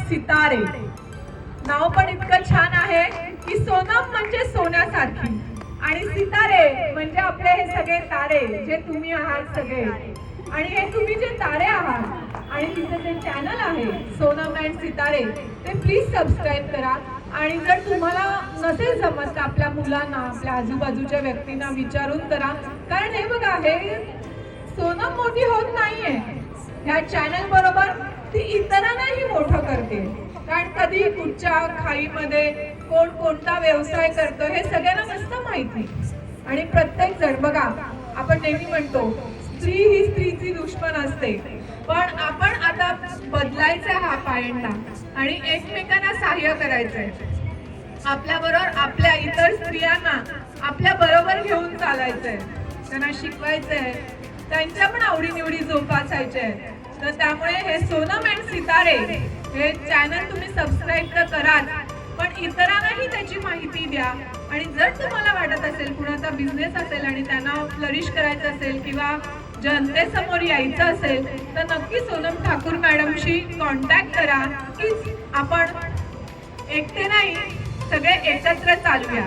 सितारे. नाव पण इतकं छान आहे की सोनम म्हणजे सोन्यासारखी आणि सितारे म्हणजे आपले हे सगळे तारे जे तुम्ही आहात सगळे. आणि हे तुम्ही जे तारे आहात आणि तिचं जे चॅनल आहे सोनम अँड सितारे ते प्लीज सबस्क्राईब करा. आणि जर तुम्हाला नसेल जमत तर आपल्या मुलांना आपल्या आजूबाजूच्या व्यक्तींना विचारून करा. कारण हे बघा, हे सोनम मोठी होत नाहीये, ह्या चॅनल बरोबर ती इतरांनाही मोठं करते. कारण कधी कुठच्या खाईमध्ये कोण कोणता व्यवसाय करतो हे सगळ्यांना नसतं माहिती. आणि प्रत्येक जण बघा, आपण नेहमी म्हणतो स्त्री ही स्त्रीची दुश्मन असते, पण आपण आता बदलायचा हा पायंडा आणि एकमेकांना सहाय्य करायचंय. आपल्या बरोबर आपल्या इतर स्त्रियांना आपल्या बरोबर घेऊन चालायचंय, त्यांना शिकवायचंय, त्यांच्या पण आवडीनिवडी जोपासायच्या आहेत. तर त्यामुळे हे सोनम अँड सितारे हे चॅनल तुम्ही सबस्क्राईब तर कराल, पण इतरांनाही त्याची माहिती द्या. आणि जर तुम्हाला वाटत असेल कुणाचा बिझनेस असेल आणि त्यांना फ्लरिश करायचं असेल किंवा जनतेसमोर यायचं असेल तर नक्की सोनम ठाकूर मॅडमशी कॉन्टॅक्ट करा की आपण एकटे नाही, सगळे एकत्र चालूया.